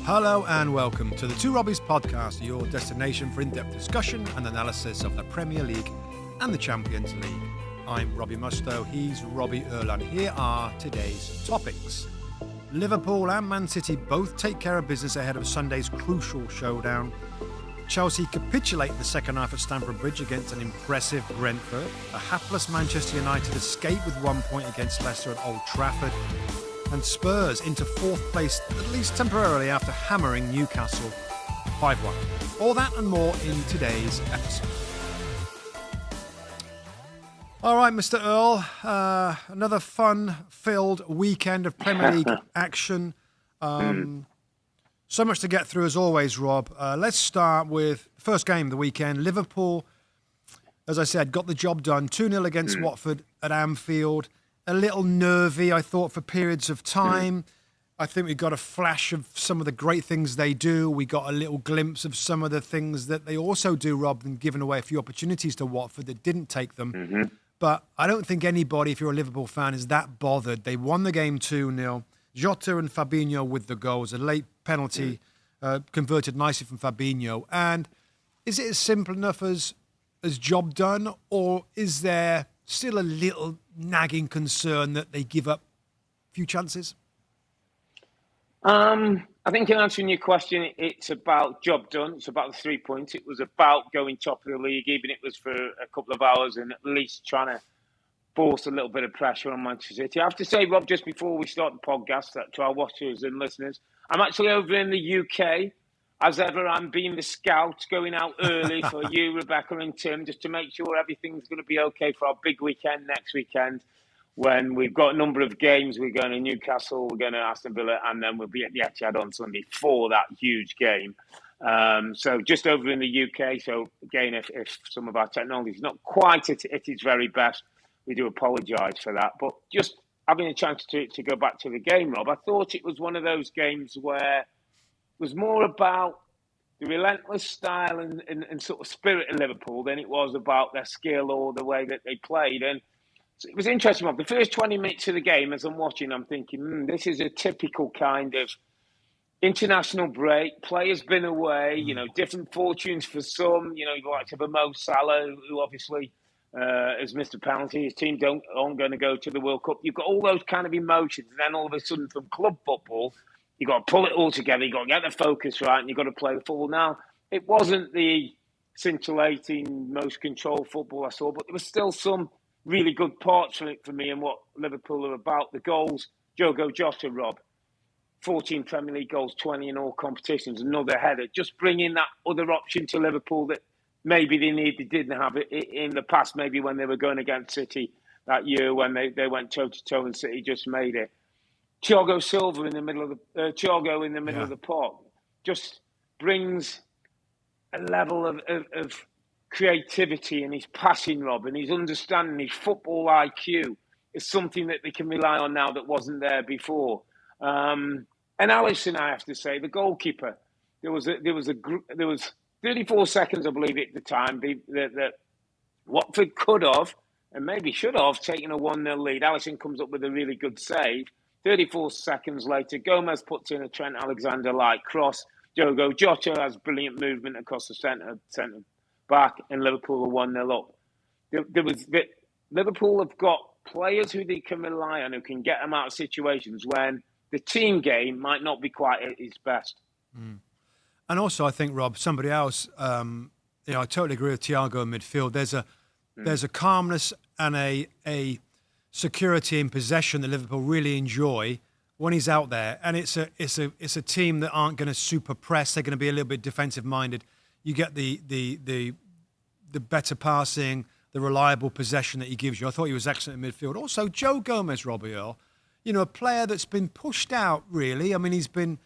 Hello and welcome to the Two Robbies Podcast, your destination for in-depth discussion and analysis of the Premier League and the Champions League. I'm Robbie Mustoe, he's Robbie Earle, and here are today's topics. Liverpool and Man City both take care of business ahead of Sunday's crucial showdown. Chelsea capitulate in the second half at Stamford Bridge against an impressive Brentford. A hapless Manchester United escape with 1 point against Leicester at Old Trafford. And Spurs into fourth place, at least temporarily, after hammering Newcastle 5-1. All that and more in today's episode. All right, Mr. Earle, another fun-filled weekend of Premier League action. So much to get through as always, Rob. Let's start with the first game of the weekend. Liverpool, as I said, got the job done. 2-0 against Watford at Anfield. A little nervy, I thought, for periods of time. I think we got a flash of some of the great things they do. We got a little glimpse of some of the things that they also do, Rob, and giving away a few opportunities to Watford that didn't take them. But I don't think anybody, if you're a Liverpool fan, is that bothered. They won the game 2-0. Jota and Fabinho with the goals. A late penalty converted nicely from Fabinho. And is it as simple enough as job done, or is there still a little nagging concern that they give up a few chances? I think in answering your question, it's about job done. It's about the 3 points. It was about going top of the league, even if it was for a couple of hours, and at least trying to force a little bit of pressure on Manchester City. I have to say, Rob, just before we start the podcast, to our watchers and listeners, I'm actually over in the UK. As ever, I'm being the scout, going out early for you, Rebecca and Tim, just to make sure everything's going to be okay for our big weekend next weekend, when we've got a number of games. We're going to Newcastle, we're going to Aston Villa, and then we'll be at the Etihad on Sunday for that huge game. So just over in the UK. So again, if some of our technology is not quite at its very best, we do apologise for that. But just having a chance to go back to the game, Rob, I thought it was one of those games where was more about the relentless style and sort of spirit of Liverpool than it was about their skill or the way that they played. And so it was interesting, Rob. The first 20 minutes of the game, as I'm watching, I'm thinking, this is a typical kind of international break. Players been away, different fortunes for some. You like to have a Mo Salah, who obviously has missed a penalty. His team aren't going to go to the World Cup. You've got all those kind of emotions. And then all of a sudden from club football, you've got to pull it all together. You've got to get the focus right, and you've got to play the football. Now, it wasn't the scintillating, most controlled football I saw, but there was still some really good parts for me and what Liverpool are about. The goals, Diogo Jota, Rob, 14 Premier League goals, 20 in all competitions, another header. Just bringing that other option to Liverpool that maybe they didn't have it in the past, maybe when they were going against City that year when they went toe-to-toe and City just made it. Thiago Silva in the middle of the park just brings a level of creativity in his passing, Rob, and his understanding, his football IQ is something that they can rely on now that wasn't there before. And Alisson, I have to say, the goalkeeper, there was 34 seconds, I believe, at the time that Watford could have and maybe should have taken a 1-0 lead. Alisson comes up with a really good save. 34 seconds later, Gomez puts in a Trent Alexander-like cross. Diogo Jota has brilliant movement across the centre back, and Liverpool are 1-0 up. Liverpool have got players who they can rely on, who can get them out of situations when the team game might not be quite at its best. And also, I think, Rob, somebody else, I totally agree with Thiago in midfield. There's a calmness and a security in possession that Liverpool really enjoy when he's out there, and it's a team that aren't going to super press. They're going to be a little bit defensive minded. You get the better passing, the reliable possession that he gives you. I thought he was excellent in midfield. Also, Joe Gomez, Robbie Earle, a player that's been pushed out really. I mean, he's been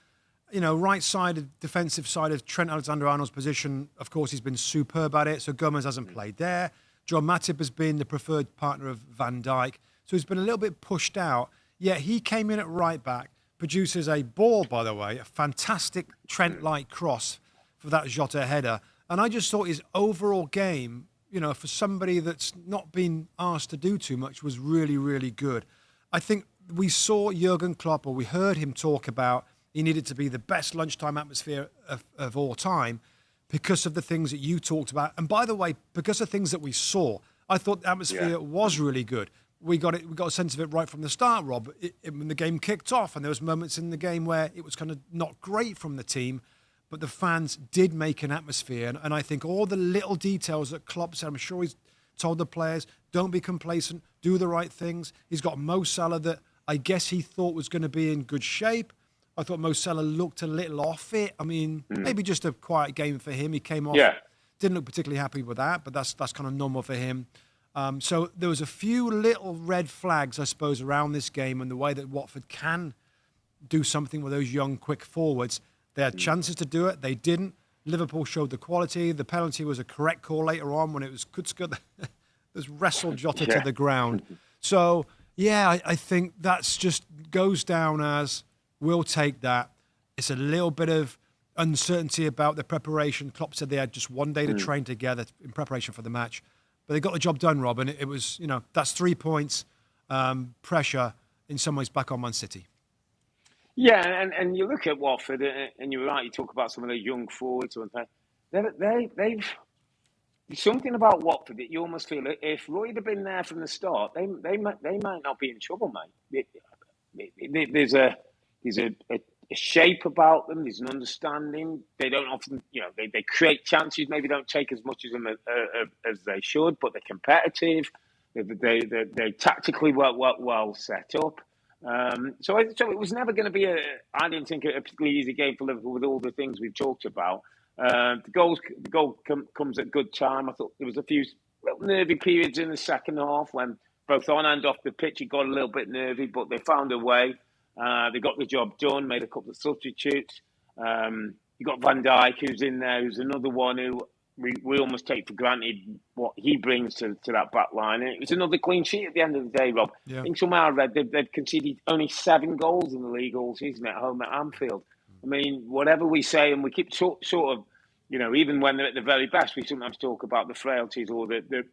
right side, defensive side of Trent Alexander-Arnold's position. Of course, he's been superb at it. So Gomez hasn't played there. John Matip has been the preferred partner of Van Dijk. So he's been a little bit pushed out. Yet he came in at right back, produces a ball, by the way, a fantastic Trent-like cross for that Jota header. And I just thought his overall game, for somebody that's not been asked to do too much, was really, really good. I think we saw Jurgen Klopp, or we heard him talk about He needed to be the best lunchtime atmosphere of all time because of the things that you talked about. And by the way, because of things that we saw, I thought the atmosphere was really good. We got a sense of it right from the start, Rob. When the game kicked off, and there was moments in the game where it was kind of not great from the team, but the fans did make an atmosphere. And I think all the little details that Klopp said, I'm sure he's told the players, don't be complacent, do the right things. He's got Mo Salah that I guess he thought was going to be in good shape. I thought Mo Salah looked a little off it. I mean, maybe just a quiet game for him. He came off, didn't look particularly happy with that, but that's kind of normal for him. So there was a few little red flags, I suppose, around this game and the way that Watford can do something with those young, quick forwards. They had chances to do it. They didn't. Liverpool showed the quality. The penalty was a correct call later on when it was Kutska that was wrestled Jota to the ground. So, I think that's just goes down as we'll take that. It's a little bit of uncertainty about the preparation. Klopp said they had just one day to train together in preparation for the match. But they got the job done, Rob, and it was, that's 3 points pressure in some ways back on Man City. Yeah, and you look at Watford, and you're right, you talk about some of the young forwards. They've something about Watford that you almost feel if Roy had been there from the start, they might not be in trouble, mate. There's a shape about them. There's an understanding. They don't often, they create chances. Maybe don't take as much as them as they should, but they're competitive. They tactically well set up. So it was never going to be I didn't think a particularly easy game for Liverpool with all the things we've talked about. The goal comes at good time. I thought there was a few little nervy periods in the second half when both on and off the pitch it got a little bit nervy, but they found a way. They got the job done, made a couple of substitutes. You got Van Dijk, who's in there, who's another one who we almost take for granted what he brings to that back line. And it was another clean sheet at the end of the day, Rob. Yeah. I think somehow I read they've conceded only 7 goals in the league all season at home at Anfield. I mean, whatever we say, and we keep sort of, even when they're at the very best, we sometimes talk about the frailties or the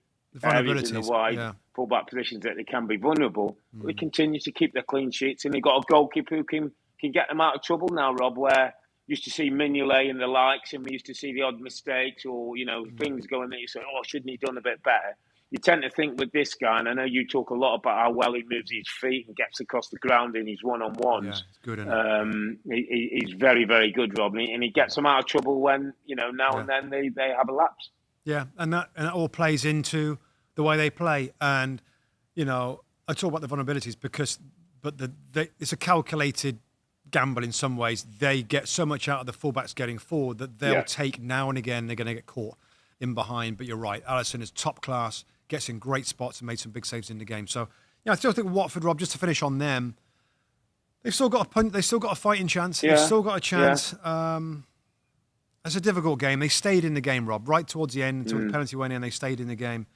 areas in the wide fullback positions that they can be vulnerable. But they continue to keep their clean sheets, and they've got a goalkeeper who can get them out of trouble now, Rob, where used to see Mignolet and the likes, and we used to see the odd mistakes or, things going that you say, shouldn't he done a bit better? You tend to think with this guy, and I know you talk a lot about how well he moves his feet and gets across the ground in his one-on-ones. Yeah, it's good, isn't it? He's very, very good, Rob, and he gets them out of trouble when, now and then they have a lapse. Yeah, and that all plays into the way they play. And, I talk about the vulnerabilities but it's a calculated gamble in some ways. They get so much out of the fullbacks getting forward that they'll take now and again. They're going to get caught in behind. But you're right. Alisson is top class, gets in great spots and made some big saves in the game. So, I still think Watford, Rob, just to finish on them, they've still got a fighting chance. Yeah. They've still got a chance. Yeah. It's a difficult game. They stayed in the game, Rob, right towards the end until the penalty went in. They stayed in the game.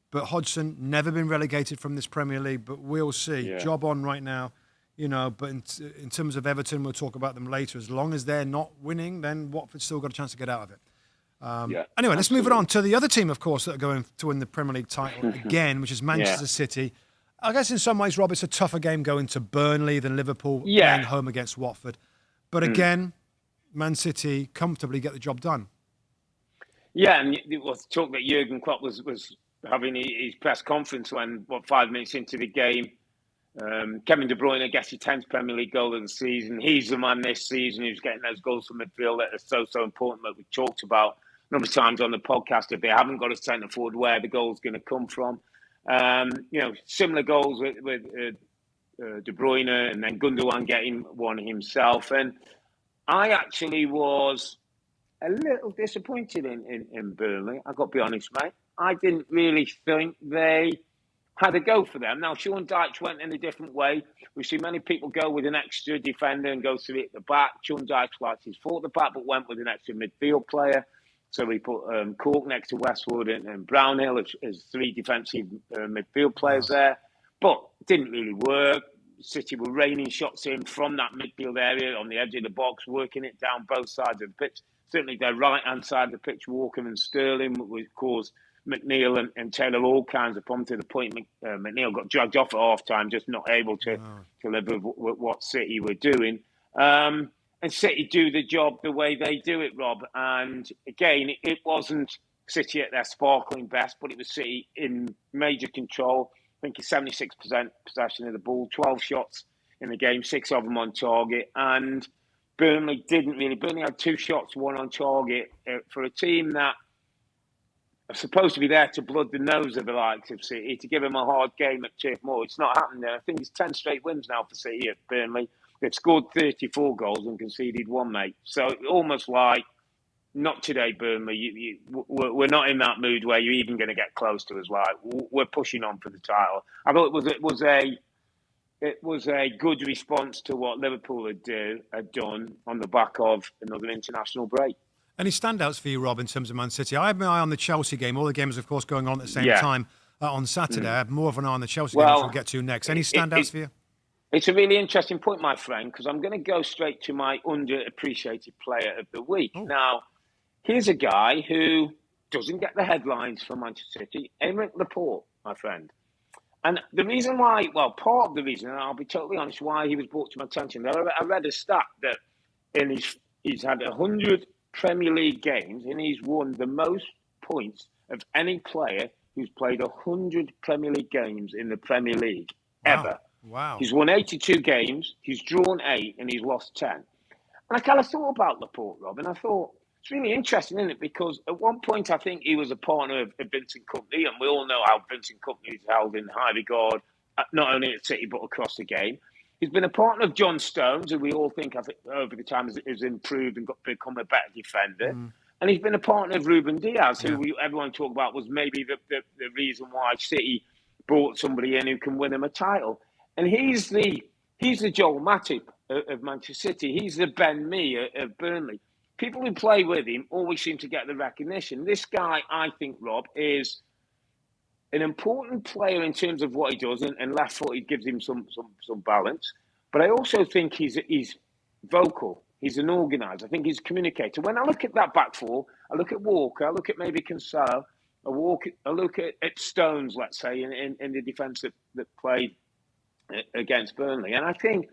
But Hodgson, never been relegated from this Premier League, but we'll see. Yeah. Job on right now. But in terms of Everton, we'll talk about them later. As long as they're not winning, then Watford's still got a chance to get out of it. Anyway, let's move it on to the other team, of course, that are going to win the Premier League title again, which is Manchester City. I guess in some ways, Rob, it's a tougher game going to Burnley than Liverpool playing home against Watford. But again, Man City comfortably get the job done. Yeah, and it was talk that Jurgen Klopp was having his press conference when, 5 minutes into the game, Kevin De Bruyne gets his 10th Premier League goal of the season. He's the man this season who's getting those goals from midfield that are so important that we talked about a number of times on the podcast. If they haven't got a centre forward, where the goal's going to come from. Similar goals with De Bruyne and then Gundogan getting one himself. And I actually was a little disappointed in Burnley. I've got to be honest, mate. I didn't really think they had a go for them. Now, Sean Dyche went in a different way. We've seen many people go with an extra defender and go to it at the back. Sean Dyche liked his four at the back, but went with an extra midfield player. So we put Cork next to Westwood and Brownhill as 3 defensive midfield players there. But it didn't really work. City were raining shots in from that midfield area on the edge of the box, working it down both sides of the pitch. Certainly their right-hand side of the pitch, Walker and Sterling, which caused McNeil and Taylor all kinds of problems to the point McNeil got dragged off at half-time, just not able to live with what City were doing. and City do the job the way they do it, Rob. And again, it wasn't City at their sparkling best, but it was City in major control. I think it's 76% possession of the ball, 12 shots in the game, 6 of them on target. And Burnley didn't really. Burnley had 2 shots, 1 on target, for a team that are supposed to be there to blood the nose of the likes of City, to give them a hard game at Turf Moor. It's not happened there. I think it's 10 straight wins now for City at Burnley. They've scored 34 goals and conceded 1, mate. So almost like, not today, Burnley. We're not in that mood where you're even going to get close to us. Like, we're pushing on for the title. I thought it was a good response to what Liverpool had done on the back of another international break. Any standouts for you, Rob, in terms of Man City? I had my eye on the Chelsea game. All the games, of course, going on at the same time on Saturday. I have more of an eye on the Chelsea game, which we'll get to next. Any standouts for you? It's a really interesting point, my friend, because I'm going to go straight to my underappreciated player of the week. Oh. Now, here's a guy who doesn't get the headlines for Manchester City, Aymeric Laporte, my friend. And the reason why, well, part of the reason, and I'll be totally honest, why he was brought to my attention, I read a stat that he's had 100 Premier League games and he's won the most points of any player who's played 100 Premier League games in the Premier League ever. Wow. He's won 82 games, he's drawn 8, and he's lost 10. And I kind of thought about Laporte, Rob, and I thought, it's really interesting, isn't it? Because at one point, I think he was a partner of Vincent Kompany, and we all know how Vincent Kompany is held in high regard, not only at City, but across the game. He's been a partner of John Stones, who we all think, I think over the time has improved and become a better defender. And he's been a partner of Ruben Diaz, who everyone talked about was maybe the reason why City brought somebody in who can win him a title. And he's the Joel Matip of Manchester City. He's the Ben Mee of Burnley. People who play with him always seem to get the recognition. This guy, I think, Rob, is an important player in terms of what he does, and left-footed gives him some balance. But I also think he's vocal. He's an organiser. I think he's a communicator. When I look at that back four, I look at Walker, I look at maybe Cancelo, I look at Stones, let's say, in the defence that played against Burnley. And I think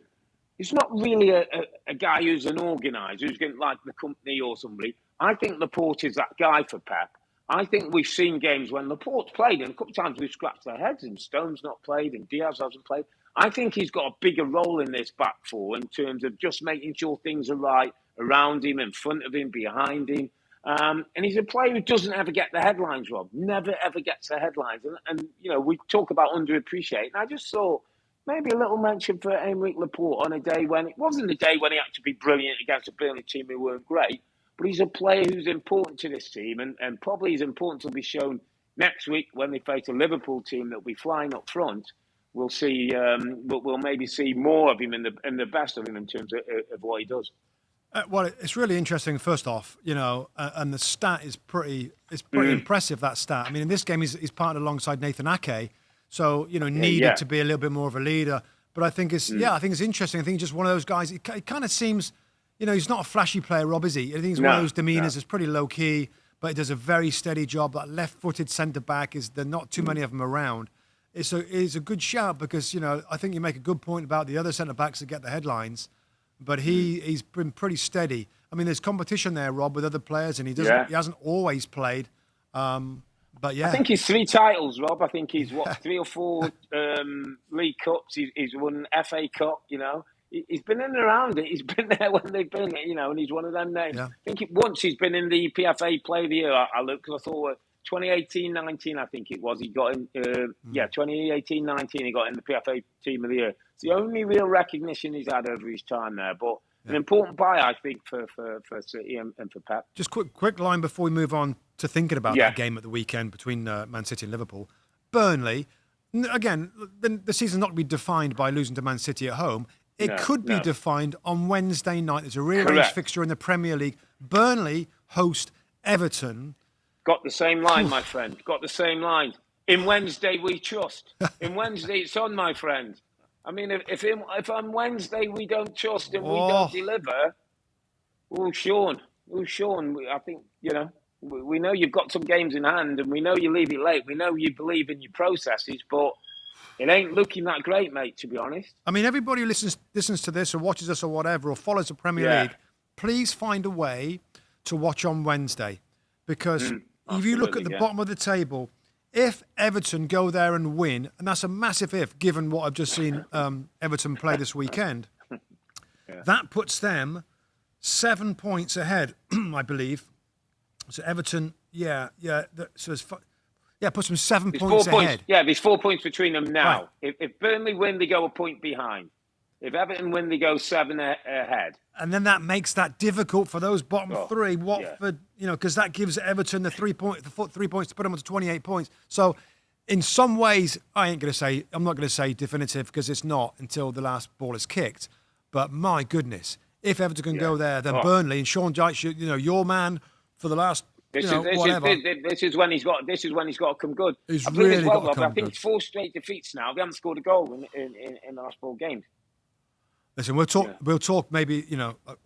he's not really a guy who's an organiser, who's going to like the company or somebody. I think Laporte is that guy for Pep. I think we've seen games when Laporte's played, and a couple of times we've scratched our heads, and Stone's not played, and Diaz hasn't played. I think he's got a bigger role in this back four in terms of just making sure things are right around him, in front of him, behind him. And he's a player who doesn't ever get the headlines, Rob. Never, ever gets the headlines. And you know, we talk about underappreciated. And I just thought maybe a little mention for Aymeric Laporte on a day when it wasn't the day when he had to be brilliant against a Burnley team who weren't great, but he's a player who's important to this team, and probably is important to be shown next week when they face a Liverpool team that will be flying up front. We'll see. We'll maybe see more of him and the best of him in terms of what he does. Well, it's really interesting. First off, you know, and the stat is pretty impressive. That stat. I mean, in this game, he's partnered alongside Nathan Ake, so you know, needed to be a little bit more of a leader. But I think it's I think it's interesting. I think he's just one of those guys. It kind of seems, you know, he's not a flashy player, Rob, is he? I think he's one of those demeanours that's pretty low key, but he does a very steady job. That left-footed centre back there are not too many of them around. It's a good shout because, you know, I think you make a good point about the other centre-backs that get the headlines, but he's been pretty steady. I mean, there's competition there, Rob, with other players, and he hasn't always played. But yeah. I think he's 3 titles, Rob. I think he's, 3 or 4 League Cups. He's won FA Cup, you know. He's been in and around it. He's been there when they've been, you know, and he's one of them names. Yeah. I think once he's been in the PFA Player of the Year. I looked because I thought 2018-19, I think it was. He got in, 2018-19, he got in the PFA Team of the Year. It's the only real recognition he's had over his time there. But an important buy, I think, for City and for Pep. Just quick line before we move on to thinking about that game at the weekend between Man City and Liverpool. Burnley, again, the season's not going to be defined by losing to Man City at home. It could be defined on Wednesday night. There's a rearranged fixture in the Premier League. Burnley host Everton. Got the same line, my friend. Got the same line. In Wednesday we trust. In Wednesday it's on, my friend. I mean, if on Wednesday we don't trust and we don't deliver, Sean, I think, you know, we know you've got some games in hand and we know you leave it late. We know you believe in your processes, but it ain't looking that great, mate, to be honest. I mean, everybody who listens to this or watches us or whatever or follows the Premier League, please find a way to watch on Wednesday. Because if you look at the bottom of the table, if Everton go there and win, and that's a massive if, given what I've just seen Everton play this weekend, that puts them 7 points ahead, I believe. So Everton, so it's puts them 7 points ahead. Yeah, there's 4 points between them now. Right. If Burnley win, they go a point behind. If Everton win, they go 7 ahead. And then that makes that difficult for those bottom three. Watford, because that gives Everton the 3 points to put them on to 28 points. So in some ways, I'm not going to say definitive because it's not until the last ball is kicked. But my goodness, if Everton can go there, then Burnley and Sean Dyche, your man for the last, whatever. This is when he's got to come good. He's really got to come I think good. it's 4 straight defeats now. They haven't scored a goal in the last 4 games. Listen, we'll talk maybe,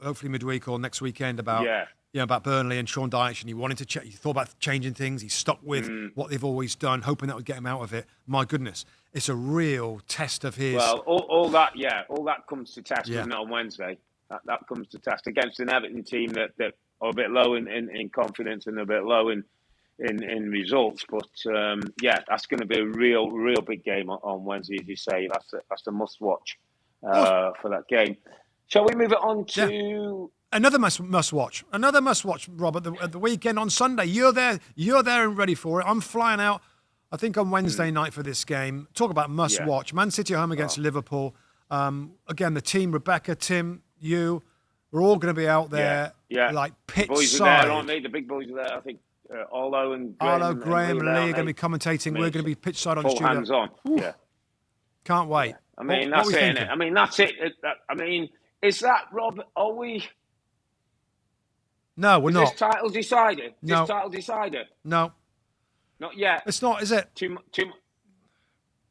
hopefully midweek or next weekend about about Burnley and Sean Dyche, and he thought about changing things. He's stuck with what they've always done, hoping that would get him out of it. My goodness, it's a real test of his. Well, all that comes to test on Wednesday. That comes to test against an Everton team that are a bit low in confidence and a bit low in results. But that's going to be a real big game on Wednesday, as you say. That's a must watch. For that game. Shall we move it on to another must watch? Another must watch, Rob, at the weekend on Sunday. You're there and ready for it. I'm flying out, I think, on Wednesday night for this game. Talk about must watch. Man City home against Liverpool. Again, the team, Rebecca, Tim, you, we're all going to be out there. Like pitch boys side. are there, aren't they? The big boys are there. I think Earle and Graham and Lee are going to be commentating. We're going to be pitch side on the studio. Hands on. Yeah. Can't wait. I mean, that's it, innit? I mean, that's it. Is that, Rob, are we... No, we're not. Is this title decided? No. This title decided? No. Not yet. It's not, is it?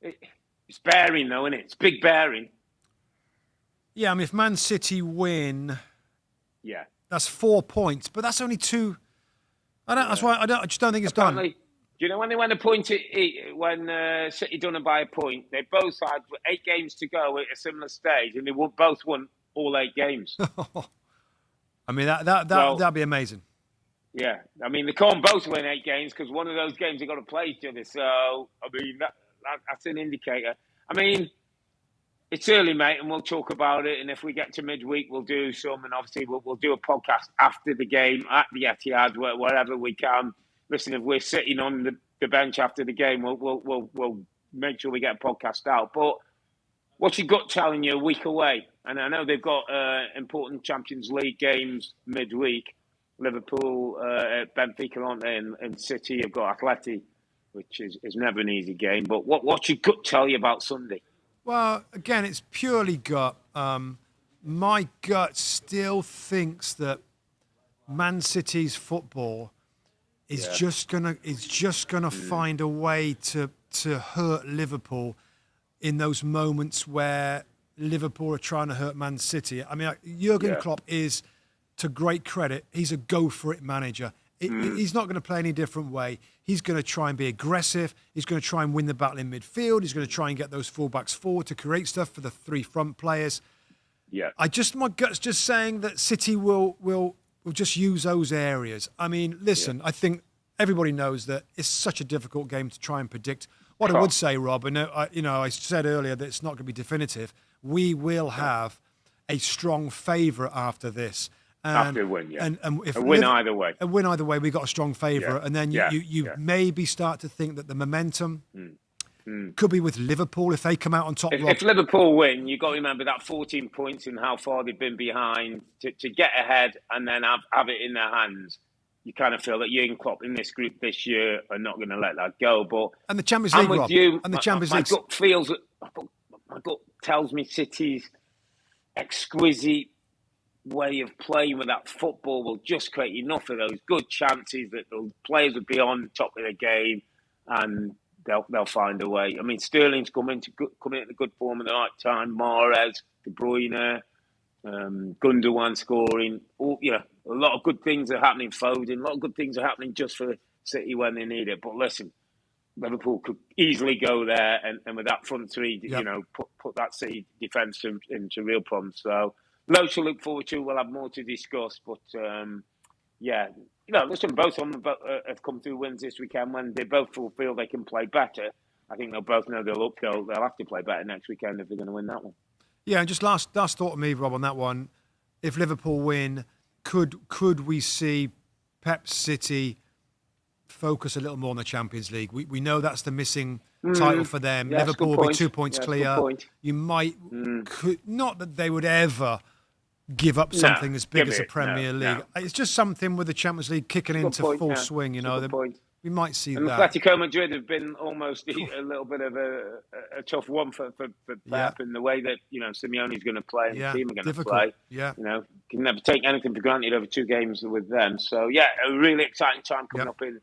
It's bearing, though, isn't it? It's big bearing. Yeah, I mean, if Man City win... Yeah. That's 4 points, but that's only 2... That's why I just don't think it's done. Do you know when they went a point, when City done it by a point, they both had 8 games to go at a similar stage, and they both won all 8 games. I mean, that'd be amazing. Yeah, I mean, they can't both win 8 games because one of those games they got to play each other. So, I mean, that's an indicator. I mean, it's early, mate, and we'll talk about it. And if we get to midweek, we'll do some, and obviously we'll do a podcast after the game at the Etihad, wherever we can. Listen, if we're sitting on the bench after the game, we'll make sure we get a podcast out. But what's your gut telling you a week away? And I know they've got important Champions League games midweek. Liverpool at Benfica, aren't they? And City have got Atleti, which is never an easy game. But what's your gut tell you about Sunday? Well, again, it's purely gut. My gut still thinks that Man City's football is just gonna find a way to hurt Liverpool in those moments where Liverpool are trying to hurt Man City. I mean, Jurgen Klopp is, to great credit, he's a go-for-it manager. He's not going to play any different way. He's going to try and be aggressive. He's going to try and win the battle in midfield. He's going to try and get those fullbacks forward to create stuff for the 3 front players. Yeah, my gut's just saying that City will just use those areas. I mean, listen, I think everybody knows that it's such a difficult game to try and predict. What I would say, Rob, and I said earlier that it's not going to be definitive. We will have a strong favourite after this. After a win, and if a win either way. A win either way, we got a strong favourite, and then you maybe start to think that the momentum could be with Liverpool if they come out on top. If Liverpool win, you've got to remember that 14 points and how far they've been behind to get ahead and then have it in their hands. You kind of feel that Jurgen Klopp in this group this year are not going to let that go. And the Champions League, Rob. And the Champions League. My gut tells me City's exquisite way of playing with that football will just create enough of those good chances that the players will be on top of the game and they'll find a way. I mean, Sterling's coming into good form at the right time. Mahrez, De Bruyne, Gundogan scoring. A lot of good things are happening. Foden, a lot of good things are happening just for City when they need it. But listen, Liverpool could easily go there and with that front three, Yep. put that City defence into real problems. So loads to look forward to. We'll have more to discuss, but listen, both of them have come through wins this weekend. When they both feel they can play better, I think they'll both know they'll have to play better next weekend if they're going to win that one. Yeah, and just last thought of me, Rob, on that one. If Liverpool win, could we see Pep City focus a little more on the Champions League? We know that's the missing title for them. Yeah, Liverpool will be 2 points clear. You might not that they would ever give up something as big as the Premier League. No. It's just something with the Champions League kicking into full swing. We might see and that. Atletico Madrid have been almost a little bit of a tough one for Pep in the way that Simeone's going to play and the team are going to play. Yeah, can never take anything for granted over 2 games with them. So a really exciting time coming up in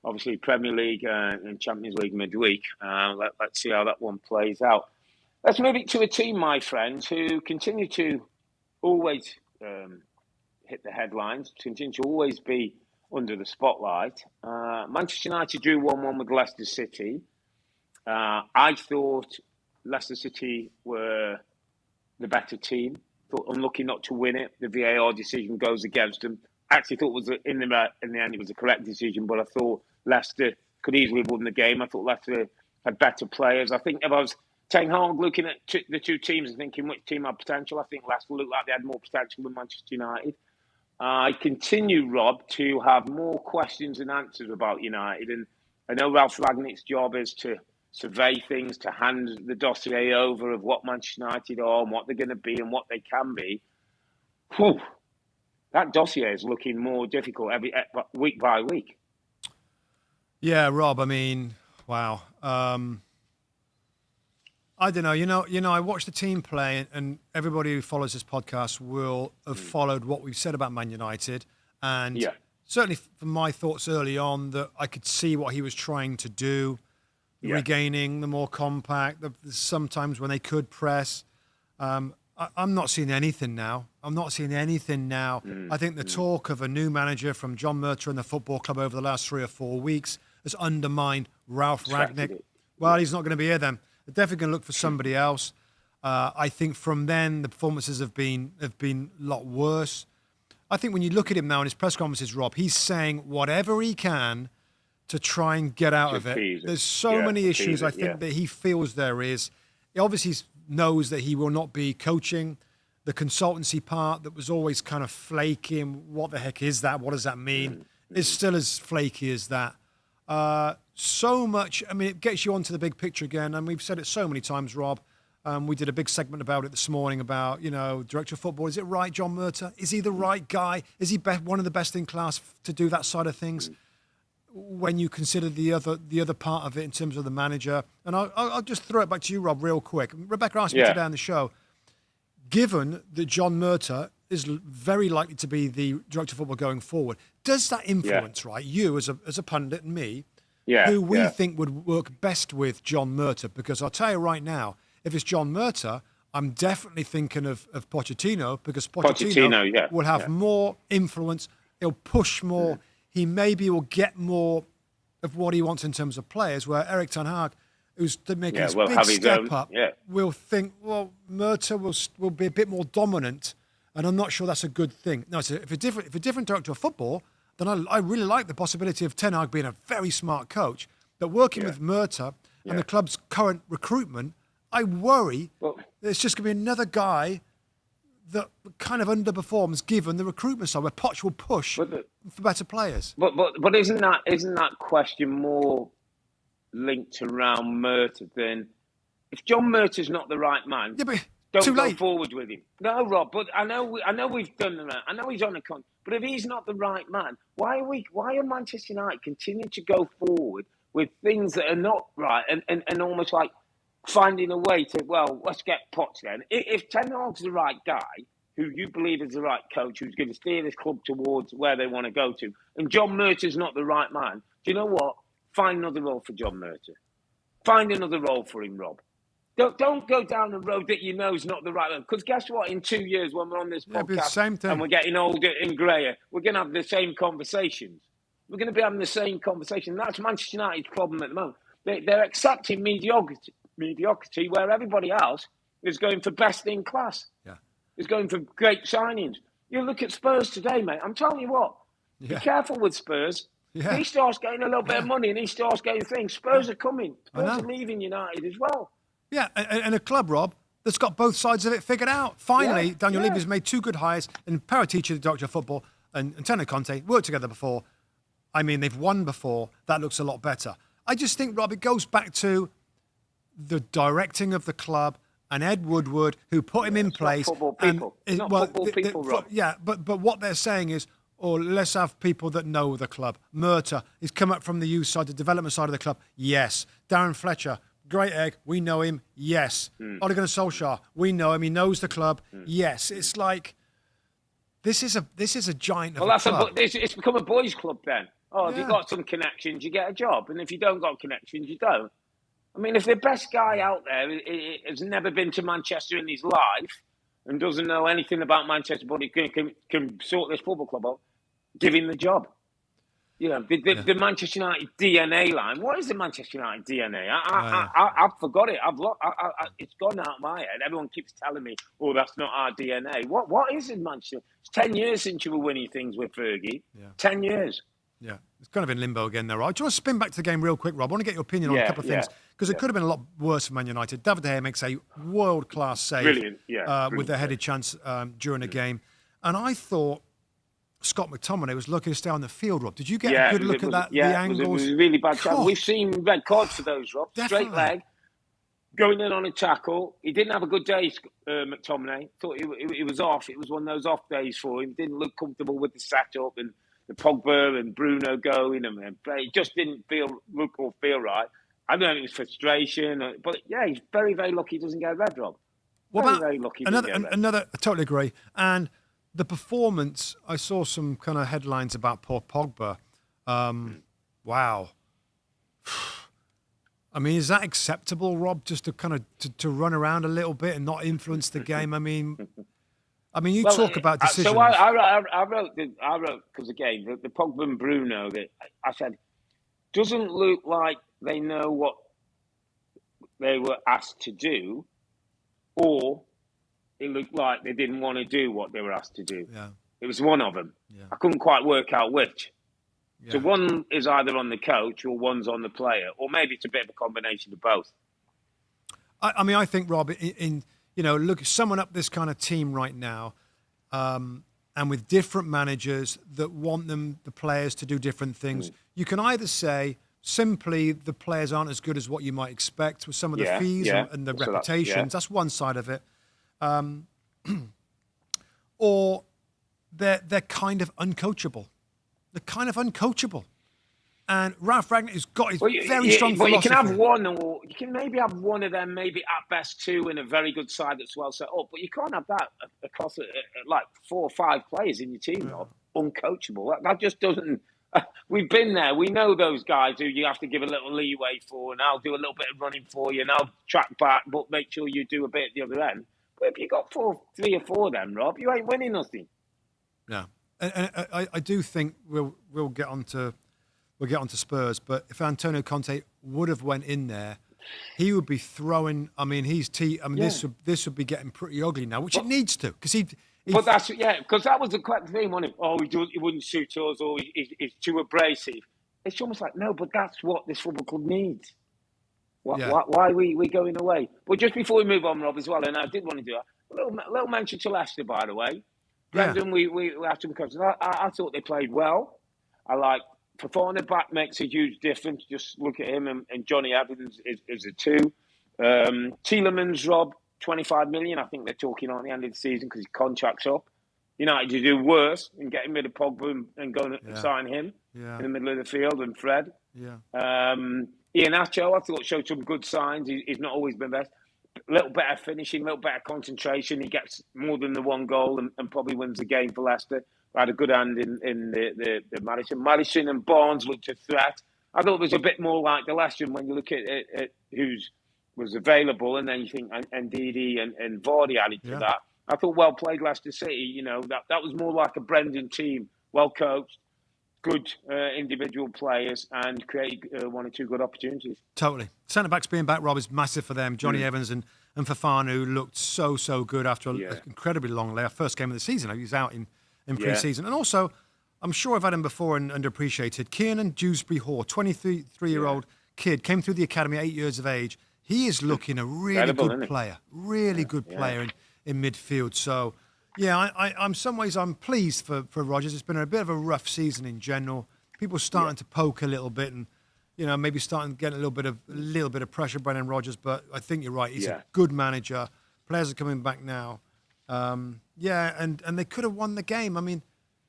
obviously Premier League and Champions League midweek. Let's see how that one plays out. Let's move it to a team, my friends, who continue to always hit the headlines, continue to always be under the spotlight. Manchester United drew 1-1 with Leicester City. I thought Leicester City were the better team. Thought unlucky not to win it. The VAR decision goes against them. I actually thought in the end it was a correct decision, but I thought Leicester could easily have won the game. I thought Leicester had better players. I think if I was Ten Hag looking at the two teams and thinking which team had potential, I think Leicester looked like they had more potential than Manchester United. I continue, Rob, to have more questions and answers about United. And I know Ralph Rangnick's job is to survey things, to hand the dossier over of what Manchester United are and what they're going to be and what they can be. Whew. That dossier is looking more difficult week by week. Yeah, Rob, I mean, wow. I don't know. I watched the team play, and everybody who follows this podcast will have followed what we've said about Man United. And certainly from my thoughts early on, that I could see what he was trying to do, regaining the more compact, sometimes when they could press. I'm not seeing anything now. I think the talk of a new manager from John Murtough and the football club over the last 3 or 4 weeks has undermined Ralph Rangnick. Well, he's not going to be here then. They're definitely going to look for somebody else. I think from then the performances have been a lot worse. I think when you look at him now in his press conferences, Rob, he's saying whatever he can to try and get out of it. There's so many issues I think that he feels there is. He obviously knows that he will not be coaching. The consultancy part that was always kind of flaky, and what the heck is that? What does that mean? Is still as flaky as that. So much, I mean, it gets you onto the big picture again, and we've said it so many times, Rob. We did a big segment about it this morning about, director of football. Is it right, John Murtough? Is he the right guy? Is he one of the best in class to do that side of things? When you consider the other part of it in terms of the manager, and I'll just throw it back to you, Rob, real quick. Rebecca asked me today on the show, given that John Murtough is very likely to be the director of football going forward, does that influence, right, you as a pundit and me, who we think would work best with John Murtough? Because I'll tell you right now, if it's John Murtough, I'm definitely thinking of Pochettino, because Pochettino will have more influence. He'll push more. He maybe will get more of what he wants in terms of players, where Erik ten Hag, who's making his big step up, will think, well, Murtough will be a bit more dominant, and I'm not sure that's a good thing. No, if a different director of football, then I really like the possibility of ten Hag being a very smart coach. But working with Murtough and the club's current recruitment, I worry there's just going to be another guy that kind of underperforms given the recruitment side, where Poch will push for better players. But isn't that question more linked around Murtough than if John Murtaugh's not the right man? Yeah, but don't go forward with him. No, Rob. But I know we've done that. I know he's on a con. But if he's not the right man, why are Manchester United continuing to go forward with things that are not right and almost like finding a way to, well, let's get Poch then. If Ten Hag's the right guy, who you believe is the right coach, who's going to steer this club towards where they want to go to, and John Murtaugh's not the right man, do you know what? Find another role for John Murtough. Find another role for him, Rob. Don't go down the road that you know is not the right one. Because guess what? In 2 years, when we're on this podcast and we're getting older and greyer, we're going to have the same conversations. We're going to be having the same conversation. That's Manchester United's problem at the moment. They're accepting mediocrity where everybody else is going for best in class. Yeah. Is going for great signings. You look at Spurs today, mate. I'm telling you what. Be careful with Spurs. Yeah. He starts getting a little bit of money and he starts getting things. Spurs are coming. Spurs are leaving United as well. Yeah, and a club, Rob, that's got both sides of it figured out. Finally, Daniel Levy's made 2 good hires, and Paratici, the Doctor of Football, and Antonio Conte worked together before. I mean, they've won before. That looks a lot better. I just think, Rob, it goes back to the directing of the club and Ed Woodward, who put him in place. Football people. Football people, Rob. Yeah, but what they're saying is, let's have people that know the club. Murta, he's come up from the youth side, the development side of the club. Yes. Darren Fletcher, great egg. We know him. Yes. Ole Gunnar Solskjaer, we know him. He knows the club. Yes. It's like this is a giant of a club. It's become a boys' club then. If you've got some connections, you get a job, and if you don't got connections, you don't. I mean, if the best guy out there has never been to Manchester in his life and doesn't know anything about Manchester, but he can sort this football club out, give him the job. You know, the Manchester United DNA line. What is the Manchester United DNA? I've forgot it. It's gone out of my head. Everyone keeps telling me, that's not our DNA. What is in Manchester? It's 10 years since you were winning things with Fergie. Yeah. 10 years. Yeah, it's kind of in limbo again there, right? Do you want to spin back to the game real quick, Rob? I want to get your opinion on a couple of things, because it could have been a lot worse for Man United. David De Gea makes a world-class save. Brilliant, with the headed chance during the game. And I thought Scott McTominay was lucky to stay on the field, Rob. Did you get a good look at that? Yeah, the angles? It was a really bad tackle. We've seen red cards for those, Rob. Definitely. Straight leg, going in on a tackle. He didn't have a good day, McTominay. Thought he was off. It was one of those off days for him. Didn't look comfortable with the setup and the Pogba and Bruno going, and it just didn't look or feel right. I don't know if it was frustration, but he's very, very lucky he doesn't get a red, Rob. Very lucky. I totally agree. And the performance, I saw some kind of headlines about poor Pogba. Wow. I mean, is that acceptable, Rob, just to kind of to run around a little bit and not influence the game? I mean, you talk about decisions. So I wrote because again, the Pogba and Bruno, I said, doesn't look like they know what they were asked to do, or it looked like they didn't want to do what they were asked to do. Yeah. It was one of them. Yeah. I couldn't quite work out which. Yeah. So one is either on the coach or one's on the player, or maybe it's a bit of a combination of both. I think, Rob, look, summing up this kind of team right now, and with different managers that want the players to do different things, you can either say simply the players aren't as good as what you might expect with some of the fees and the reputations. That's one side of it. Or they're kind of uncoachable. They're kind of uncoachable. And Ralph Ragnick has got his very strong philosophy. You can have one, or you can maybe have one of them, maybe at best 2 in a very good side that's well set up. But you can't have that across like 4 or 5 players in your team, uncoachable. That just doesn't. We've been there. We know those guys who you have to give a little leeway for, and I'll do a little bit of running for you, and I'll track back, but make sure you do a bit at the other end. But if you got 3 or 4 of them, Rob, you ain't winning nothing. No, and I do think we'll get on to Spurs, but if Antonio Conte would have went in there, he would be throwing. This would be getting pretty ugly now, which it needs to, because But because that was the correct thing, wasn't it? He wouldn't suit us, or he's too abrasive. It's almost like, no, but that's what this football club needs. Why are we going away? But just before we move on, Rob, as well, and I did want to do a little mention to Leicester, by the way. Brendan, we have to because I thought they played well. I like Fofana back makes a huge difference. Just look at him, and Johnny Evans is a 2. Tielemans, Rob, 25 million. I think they're talking on the end of the season because his contract's up. United to do worse and get rid of Pogba and go and sign him in the middle of the field, and Fred. Yeah. Iheanacho, I thought, showed some good signs. He's not always been best. A little better finishing, a little better concentration. He gets more than the 1 goal and probably wins the game for Leicester. Had a good hand in the Madison. Madison and Barnes looked a threat. I thought it was a bit more like the Leicester when you look at who's was available, and then you think Ndidi and Vardy added to that. I thought well played Leicester City. That was more like a Brendan team, well coached. good individual players and create one or two good opportunities. Totally. Centre-backs being back, Rob, is massive for them. Johnny Evans and Fofana, who looked so good after an incredibly long layoff. First game of the season. He was out in pre-season. And also, I'm sure I've had him before and underappreciated. Kiernan Dewsbury-Hall, 23-year-old kid, came through the academy at 8 years of age. He is looking a really good player. Really good player in midfield. So, yeah, I'm some ways I'm pleased for Rodgers. It's been a bit of a rough season in general. People starting to poke a little bit and, maybe starting to get a little bit of pressure, Brendan Rodgers. But I think you're right. He's a good manager. Players are coming back now. And they could have won the game. I mean,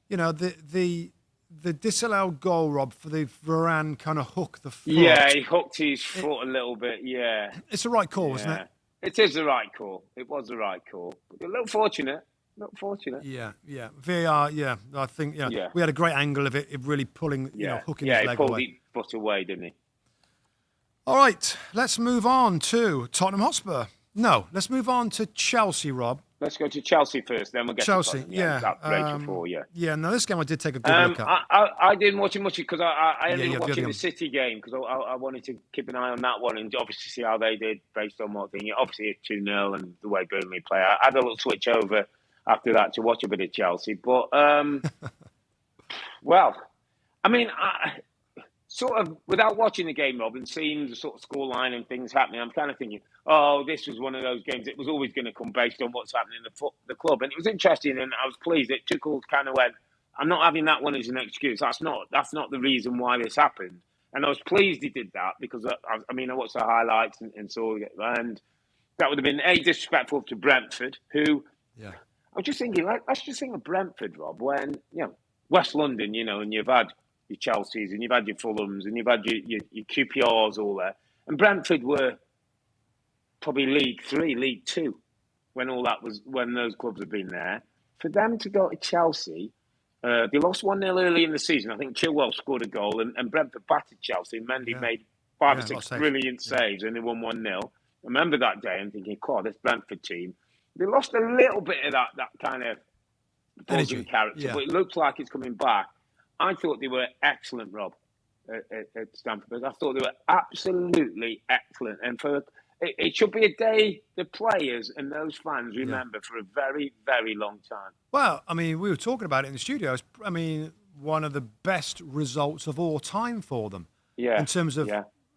the disallowed goal, Rob, for the Varane kind of hook the foot. Yeah, he hooked his foot a little bit, It's the right call, isn't it? It is the right call. It was the right call. But a little fortunate. Not fortunate. Yeah. VAR, I think, we had a great angle of it really pulling, hooking his leg away. Yeah, he pulled the foot away, didn't he? All right, let's move on to Tottenham Hotspur. No, let's move on to Chelsea, Rob. Let's go to Chelsea first, then we'll get Chelsea, to Tottenham. Yeah, no, this game I did take a good look at. I didn't watch it much because I ended up watching the City game because I wanted to keep an eye on that one and obviously see how they did based on what thing. Obviously, it's 2-0 and the way Burnley play. I had a little switch over after that to watch a bit of Chelsea. But, well, I mean, sort of without watching the game, Rob, and seeing the sort of scoreline and things happening, I'm kind of thinking, this was one of those games. It was always going to come based on what's happening in the club. And it was interesting and I was pleased. It Tuchel kind of went, I'm not having that one as an excuse. That's not the reason why this happened. And I was pleased he did that because, I watched the highlights and saw it. And that would have been, disrespectful to Brentford, who... Yeah. I was just thinking, let's just think of Brentford, Rob, when, West London, and you've had your Chelseas and you've had your Fulhams and you've had your QPRs all there. And Brentford were probably League 3, League 2 when those clubs have been there. For them to go to Chelsea, they lost 1-0 early in the season. I think Chilwell scored a goal and Brentford battered Chelsea. Mendy made 5 or 6 brilliant saves and they won 1-0. I remember that day and thinking, God, this Brentford team, they lost a little bit of that kind of buzzing character, but it looks like it's coming back. I thought they were excellent, Rob, at Stamford Bridge. I thought they were absolutely excellent. And it should be a day the players and those fans remember for a very, very long time. Well, we were talking about it in the studio. One of the best results of all time for them. Yeah. In terms of,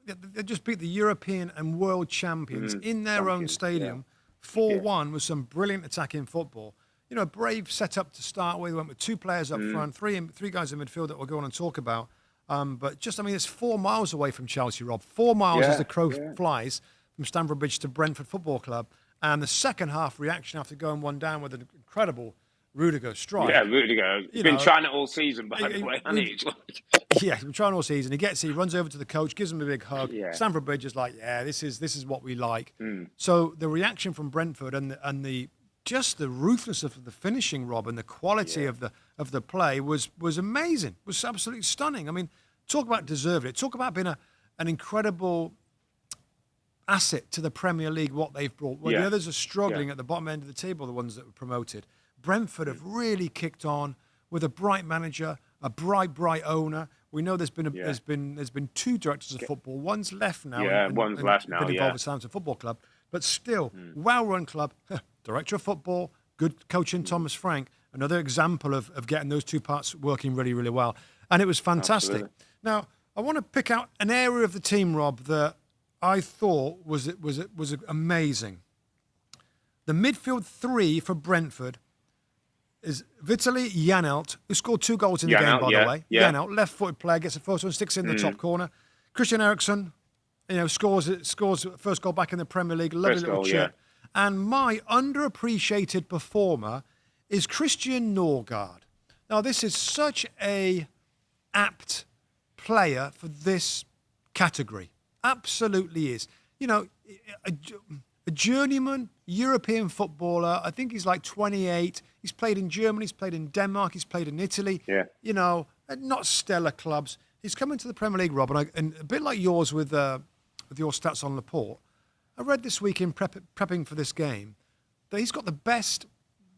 they just beat the European and world champions in their own stadium. 4-1 with some brilliant attacking football. Brave set up to start with. Went with 2 players up front, three guys in midfield that we'll go on and talk about. But just, it's 4 miles away from Chelsea, Rob. 4 miles as the crow flies from Stamford Bridge to Brentford Football Club. And the second half reaction after going 1 down with an incredible Rudiger strike. Yeah, Rudiger. He's been trying it all season, by the way, hasn't he? Yeah, he's been trying all season. He runs over to the coach, gives him a big hug. Yeah. Stamford Bridge is like, this is what we like. So the reaction from Brentford and the ruthlessness of the finishing, Rob, and the quality of the play was amazing. It was absolutely stunning. Talk about deserving it. Talk about being an incredible asset to the Premier League, what they've brought. When the others are struggling at the bottom end of the table, the ones that were promoted. Brentford have really kicked on with a bright manager, a bright owner. We know there's been 2 directors of football. One's left now. Yeah, one's left now. Been involved with Southampton Football Club, but still, well-run club. Director of football, good coaching, Thomas Frank. Another example of getting those 2 parts working really, really well, and it was fantastic. Absolutely. Now, I want to pick out an area of the team, Rob, that I thought was amazing. The midfield 3 for Brentford is Vitaly Janelt, who scored 2 goals in the game, by the way. Yeah. Janelt, left-footed player, gets a photo and sticks it in the top corner. Christian Eriksen, scores first goal back in the Premier League. Lovely little chip. And my underappreciated performer is Christian Norgard. Now, this is such a apt player for this category. Absolutely is. A journeyman European footballer. I think he's like 28. He's played in Germany. He's played in Denmark. He's played in Italy. Yeah. Not stellar clubs. He's come into the Premier League, Rob, and a bit like yours with your stats on Laporte. I read this week in prepping for this game that he's got the best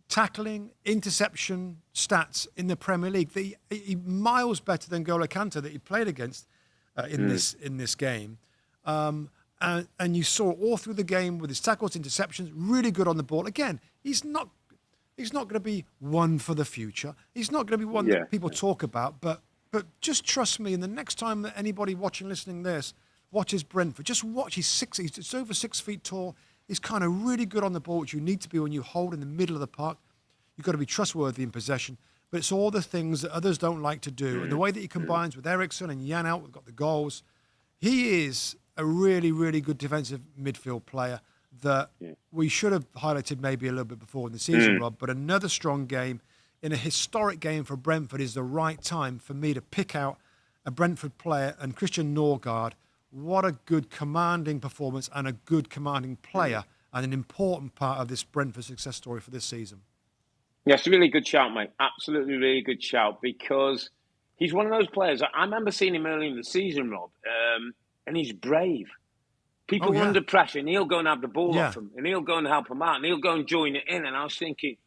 tackling, interception stats in the Premier League. He miles better than N'Golo Kante that he played against in this game. And you saw all through the game with his tackles, interceptions, really good on the ball. Again, he's not going to be one for the future. He's not going to be one that people talk about. But just trust me, and the next time that anybody watching, listening this watches Brentford, just watch. He's over 6 feet tall. He's kind of really good on the ball, which you need to be when you hold in the middle of the park. You've got to be trustworthy in possession. But it's all the things that others don't like to do. And the way that he combines with Eriksen and Jan out, we've got the goals. He is a really, really good defensive midfield player that we should have highlighted maybe a little bit before in the season, Rob. But another strong game in a historic game for Brentford is the right time for me to pick out a Brentford player, and Christian Norgard. What a good commanding performance and a good commanding player and an important part of this Brentford success story for this season. Yes, a really good shout, mate. Absolutely really good shout, because he's one of those players. I remember seeing him early in the season, Rob, and he's brave. People are under pressure, and he'll go and have the ball off them, and he'll go and help them out, and he'll go and join it in. And I was thinking,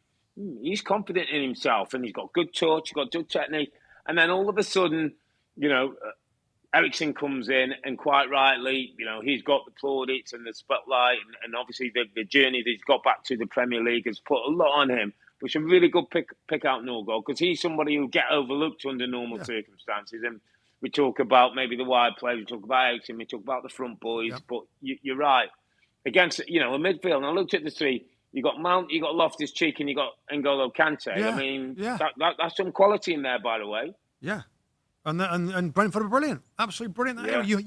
he's confident in himself, and he's got good touch, he's got good technique. And then all of a sudden, Eriksen comes in, and quite rightly, he's got the plaudits and the spotlight, and obviously the journey that he's got back to the Premier League has put a lot on him. Which is a really good pick out Norgard, because he's somebody who'll get overlooked under normal circumstances. And we talk about maybe the wide players, we talk about Eriksen, we talk about the front boys, but you're right. Against, a midfield, and I looked at the three, you got Mount, you got Loftus-Cheek, and you got N'Golo Kante. Yeah. I mean, that's some quality in there, by the way. Yeah. And Brentford are brilliant. Absolutely brilliant. Yeah.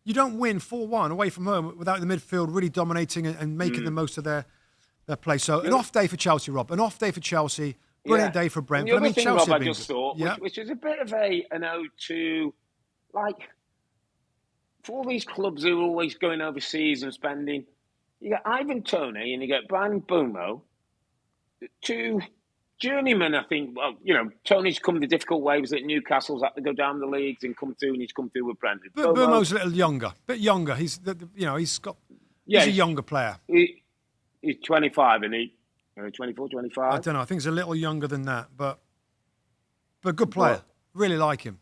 You don't win 4-1 away from home without the midfield really dominating and making the most of their play. So an off day for Chelsea, Rob. An off day for Chelsea. Brilliant day for Brentford. The other thing, Chelsea, Rob, I just thought, which is a bit of an ode to, for all these clubs who are always going overseas and spending, you get Ivan Toney and you get Brian Mbeumo, two journeymen, I think. Well, Tony's come the difficult ways at Newcastle's had to go down the leagues and come through, and he's come through with Brentford. But Mbeumo's a little younger. He's a younger player. He's 25, isn't he? 24, 25? I don't know. I think he's a little younger than that, but good player. Really like him.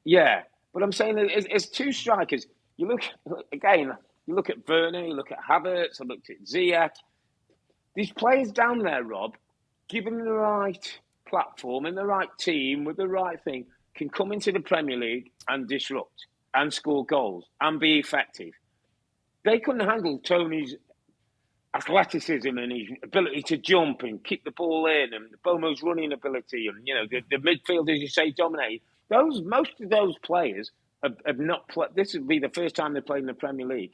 Yeah, but I'm saying it's two strikers. You look at Werner, you look at Havertz, I looked at Ziyech. These players down there, Rob, given the right platform and the right team with the right thing, can come into the Premier League and disrupt and score goals and be effective. They couldn't handle Tony's athleticism and his ability to jump and kick the ball in, and Bomo's running ability, and the midfield, as you say, dominated. Most of those players have not played. This would be the first time they played in the Premier League.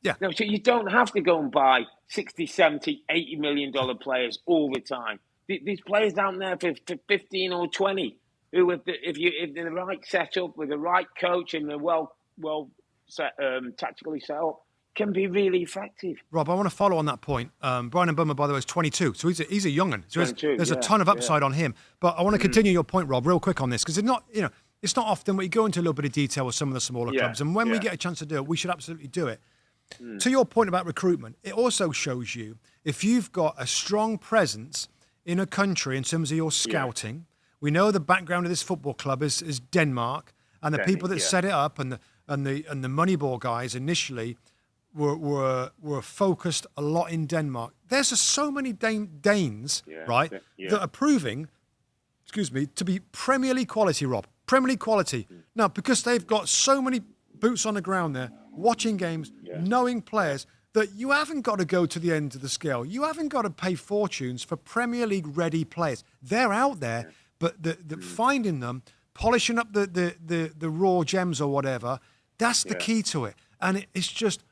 Yeah. No, so you don't have to go and buy 60, 70, $80 million players all the time. These players down there for 15 or 20, who if they're the right setup with the right coach and they're well set, tactically set up, can be really effective. Rob, I want to follow on that point. Brian Mbeumo, by the way, is 22, so he's a young'un. So there's a ton of upside on him. But I want to continue your point, Rob, real quick on this, because it's not often we go into a little bit of detail with some of the smaller clubs, and when we get a chance to do it, we should absolutely do it. To your point about recruitment, it also shows you if you've got a strong presence in a country in terms of your scouting. We know the background of this football club is Denmark, and the people that set it up and the Moneyball guys initially were focused a lot in Denmark. There's so many Danes, that are proving, to be Premier League quality, Rob. Premier League quality. Now, because they've got so many boots on the ground there, watching games, knowing players, that you haven't got to go to the end of the scale. You haven't got to pay fortunes for Premier League ready players. They're out there, but finding them, polishing up the raw gems or whatever, that's the key to it. And it's just,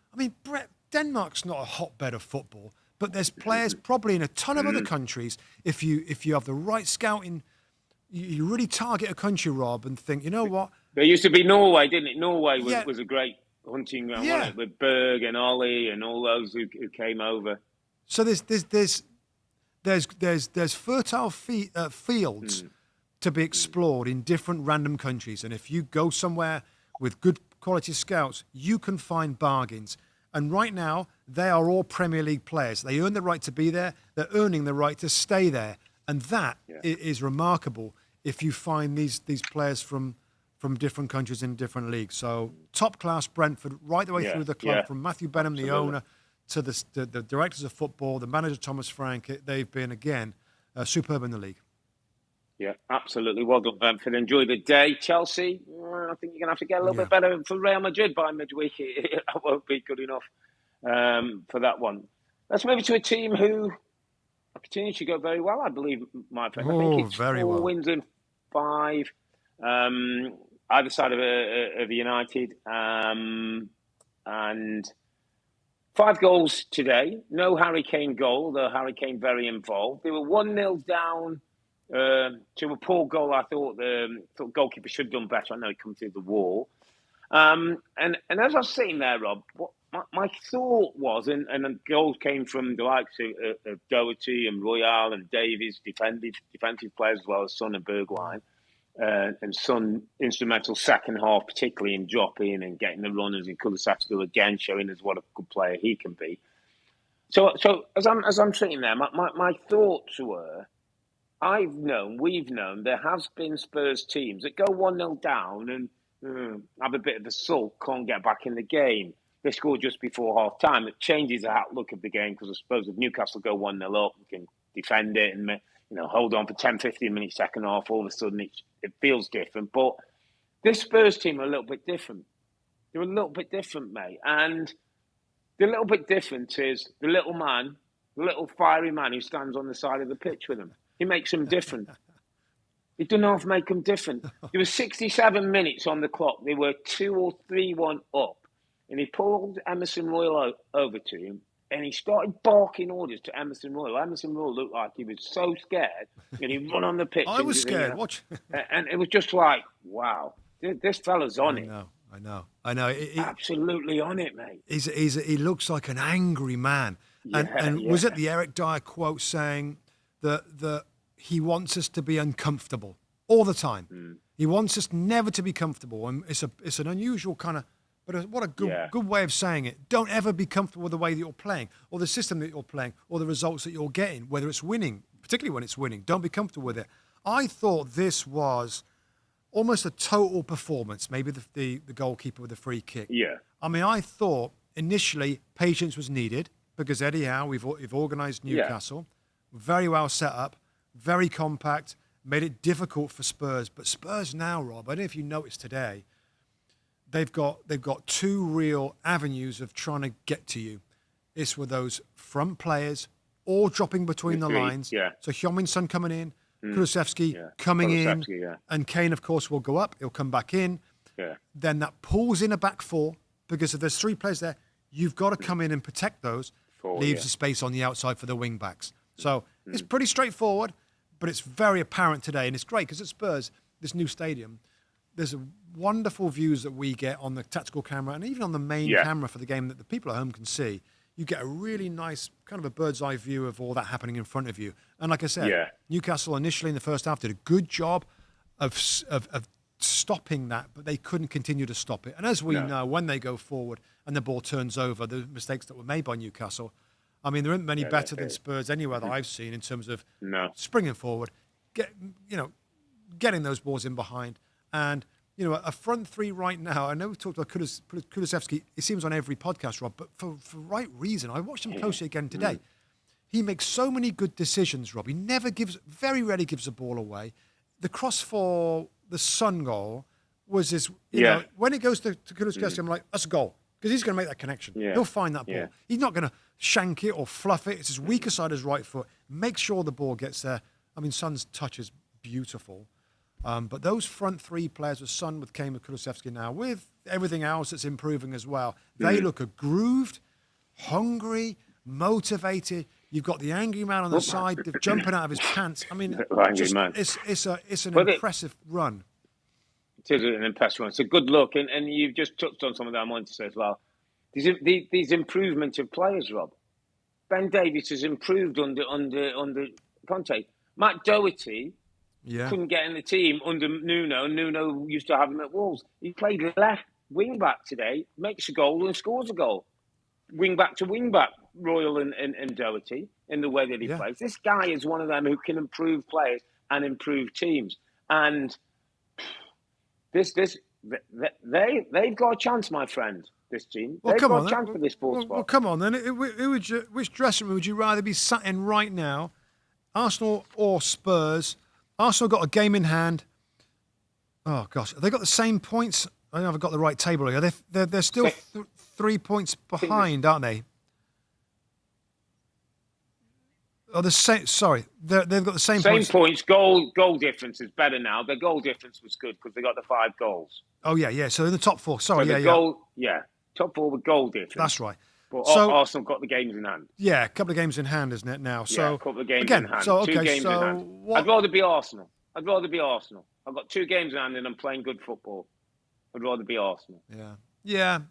Denmark's not a hotbed of football, but there's players probably in a ton of other countries. If you have the right scouting, you really target a country, Rob, and think, you know what? There used to be Norway, didn't it? Norway was a great hunting ground, wasn't it? With Berg and Ollie and all those who came over. So there's fertile fields to be explored in different random countries, and if you go somewhere with good quality scouts, you can find bargains. And right now, they are all Premier League players. They earn the right to be there. They're earning the right to stay there. And that is remarkable if you find these players from different countries in different leagues. So top-class Brentford, right the way through the club, from Matthew Benham, the owner, to the directors of football, the manager, Thomas Frank. They've been, again, superb in the league. Yeah, absolutely. Well done, Brentford. Enjoy the day. Chelsea, I think you're going to have to get a little bit better for Real Madrid by midweek. That won't be good enough for that one. Let's move to a team who continue to go very well, I believe, my friend. I think it's 4 wins in 5, either side of United. And 5 goals today. No Harry Kane goal, though Harry Kane very involved. They were 1-0 down to a poor goal. I thought the goalkeeper should have done better. I know he come through the wall. And as I was sitting there, Rob, what my thought was, and the goals came from the likes of Doherty and Royale and Davies, defensive players, as well as Son and Bergwijn. And Son instrumental second half, particularly in dropping and getting the runners, and Kulusevski again showing us what a good player he can be. So as I'm sitting there, my thoughts were, we've known there has been Spurs teams that go 1-0 down and have a bit of a sulk, can't get back in the game. They score just before half time. It changes the outlook of the game, because I suppose if Newcastle go 1-0 up, we can defend it and hold on for 10, 15 minutes second half. All of a sudden it feels different. But this Spurs team are a little bit different. They're a little bit different, mate. And the little bit different is the little fiery man who stands on the side of the pitch with them. He makes them different. He doesn't have to make them different. There were 67 minutes on the clock. They were 2 or 3-1 up. And he pulled Emerson Royal over to him, and he started barking orders to Emerson Royal. Emerson Royal looked like he was so scared, and he run on the pitch. I was scared. Watch. And it was just like, wow, this fella's on it. I know. Absolutely on it, mate. He looks like an angry man. Was it the Eric Dyer quote saying that he wants us to be uncomfortable all the time? He wants us never to be comfortable, and it's an unusual kind of. But what a good way of saying it. Don't ever be comfortable with the way that you're playing, or the system that you're playing, or the results that you're getting, whether it's winning, particularly when it's winning. Don't be comfortable with it. I thought this was almost a total performance, maybe the goalkeeper with the free kick. Yeah. I mean, I thought initially patience was needed, because Eddie Howe, we've organised Newcastle, very well set up, very compact, made it difficult for Spurs. But Spurs now, Rob, I don't know if you noticed today, they've got 2 real avenues of trying to get to you. It's with those front players all dropping between the lines. Yeah. So Heung-min Son coming in, Kulusevski coming in, and Kane, of course, will go up. He'll come back in. Yeah. Then that pulls in a back 4, because if there's 3 players there, you've got to come in and protect those. Leaves the space on the outside for the wing backs. So it's pretty straightforward, but it's very apparent today, and it's great because at Spurs, this new stadium, there's wonderful views that we get on the tactical camera and even on the main camera for the game that the people at home can see. You get a really nice kind of a bird's eye view of all that happening in front of you. And like I said, Newcastle initially in the first half did a good job of stopping that, but they couldn't continue to stop it. And as we know, when they go forward and the ball turns over, the mistakes that were made by Newcastle, I mean, there aren't many better than Spurs anywhere that I've seen in terms of springing forward, getting those balls in behind. And, a front 3 right now, I know we've talked about Kulusevski, it seems on every podcast, Rob, but for right reason. I watched him closely again today. He makes so many good decisions, Rob. He very rarely gives the ball away. The cross for the Son goal was his, when it goes to Kulusevski, I'm like, that's a goal. Because he's going to make that connection. Yeah. He'll find that ball. Yeah. He's not going to shank it or fluff it. It's his weaker side, his right foot. Make sure the ball gets there. I mean, Son's touch is beautiful. But those front 3 players with Son, with Kane, with Kulusevski now, with everything else that's improving as well, they look grooved, hungry, motivated. You've got the angry man on the side jumping out of his pants. I mean, it's an impressive run. It is an impressive one. It's a good look, and you've just touched on some of that I wanted to say as well. These improvements of players, Rob. Ben Davies has improved under Conte. Matt Doherty couldn't get in the team under Nuno. Nuno used to have him at Wolves. He played left wing back today, makes a goal and scores a goal. wing back to wing back, Royal and Doherty, in the way that he plays. This guy is one of them who can improve players and improve teams. And they've got a chance, my friend. This team, they've got a chance for this fourth spot. Well, come on then. Which dressing room would you rather be sat in right now, Arsenal or Spurs? Arsenal got a game in hand. Oh gosh, have they got the same points? I don't know if I've got the right table here. They're still 3 points behind, aren't they? Oh, the same. Sorry, they've got the same points. Same points. Goal difference is better now. Their goal difference was good because they got the 5 goals. Oh yeah. So in the top 4. Sorry, top 4 with goal difference. That's right. But Arsenal got the games in hand. Yeah, a couple of games in hand, isn't it now? So a couple of games in hand. So, 2 games in hand. I'd rather be Arsenal. I've got 2 games in hand and I'm playing good football. I'd rather be Arsenal. Yeah.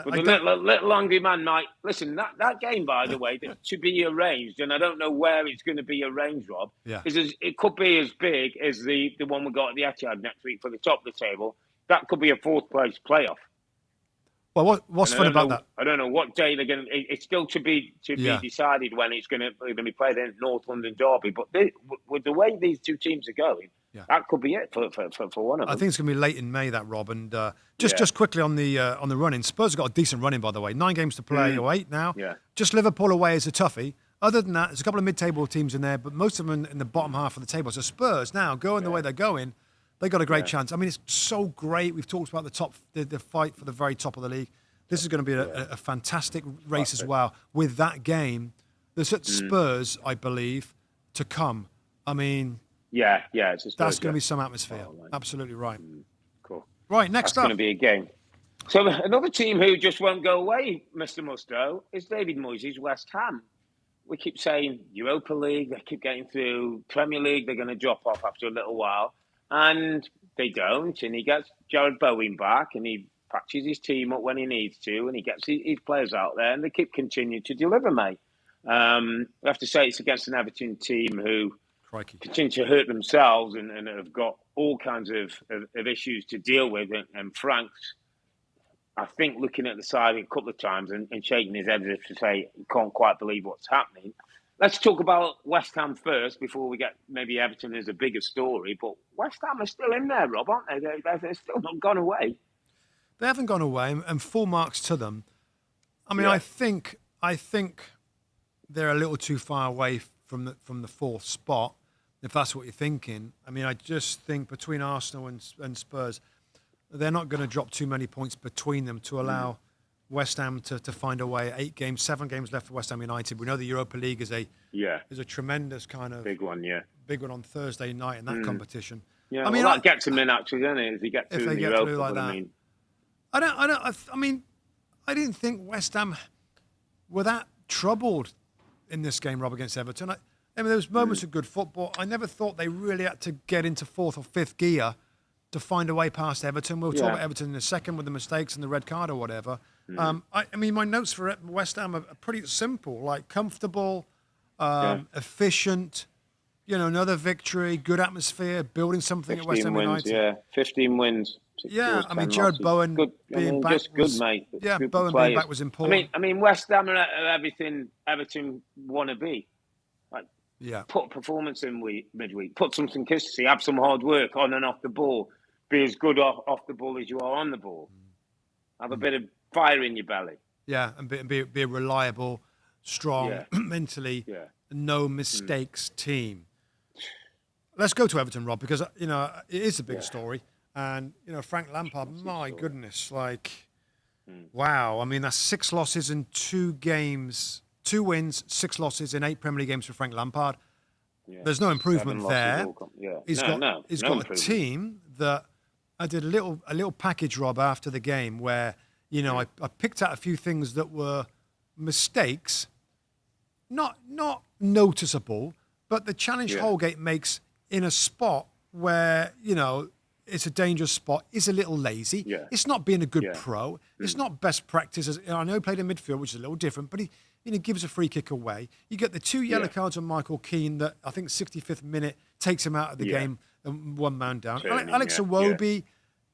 But the little angry man might listen. That game, by the way, to be arranged, and I don't know where it's going to be arranged, Rob. Yeah. It could be as big as the one we got at the Etihad next week for the top of the table. That could be a 4th place playoff. Well, what's fun about that? I don't know what day they're going to. It's still to be decided when it's going to be played in North London Derby. But with the way these 2 teams are going, that could be it for one of them. I think it's going to be late in May, that, Rob. And just quickly on the run-in, Spurs have got a decent run-in, by the way. 9 games to play, or 8 now. Yeah. Just Liverpool away is a toughie. Other than that, there's a couple of mid-table teams in there, but most of them in the bottom half of the table. So Spurs now, going the way they're going, they got a great chance. I mean, it's so great. We've talked about the fight for the very top of the league. This is going to be a fantastic race as well. With that game, there's Spurs, I believe, to come. I mean, it's that's going to be some atmosphere. Absolutely right. Cool. Right, next up. It's going to be a game. So another team who just won't go away, Mr. Mustoe, is David Moyes' West Ham. We keep saying Europa League, they keep getting through. Premier League, they're going to drop off after a little while. And they don't. And he gets Jared Bowen back and he patches his team up when he needs to, and he gets his players out there, and they keep continuing to deliver, mate. I have to say it's against an Everton team who continue to hurt themselves and have got all kinds of issues to deal with. And Frank's, I think, looking at the side a couple of times and shaking his head as if to say he can't quite believe what's happening. Let's talk about West Ham first before we get maybe Everton as a bigger story. But West Ham are still in there, Rob, aren't they? They're still not gone away. They haven't gone away, and full marks to them. I mean, I think they're a little too far away from the 4th spot, if that's what you're thinking. I mean, I just think between Arsenal and Spurs, they're not going to drop too many points between them to allow West Ham to find a way. 7 games left for West Ham United. We know the Europa League is a tremendous kind of big one on Thursday night in that competition. Yeah, I mean, that gets them in actually, doesn't it? If they get through the Europa, like that. I mean, I didn't think West Ham were that troubled in this game, Rob, against Everton. I mean, there was moments of good football. I never thought they really had to get into 4th or 5th gear to find a way past Everton. We'll talk about Everton in a second with the mistakes and the red card or whatever. I mean, my notes for West Ham are pretty simple, like comfortable, efficient, another victory, good atmosphere, building something at West Ham United. 15 wins. Yeah, I mean, Jared Bowen being back just good, mate. Yeah, good Bowen players. being back was important. I mean, West Ham are everything Everton want to be. Like, put a performance in midweek, put some consistency, have some hard work on and off the ball, be as good off the ball as you are on the ball. Have a bit of fire in your belly. Yeah, and be a reliable, strong, mentally, no mistakes team. Let's go to Everton, Rob, because it is a big story. And, Frank Lampard, my goodness, wow. I mean, that's 6 losses in 2 games, 2 wins, 6 losses in 8 Premier League games for Frank Lampard. Yeah. There's no improvement there. He's got a team that I did a little package, Rob, after the game where, I picked out a few things that were mistakes, not noticeable, but the challenge Holgate makes in a spot where, it's a dangerous spot, is a little lazy. Yeah. It's not being a good pro. It's not best practice. I know he played in midfield, which is a little different, but he gives a free kick away. You get the 2 yellow cards on Michael Keane that I think 65th minute takes him out of the game and 1 man down. Alex Iwobi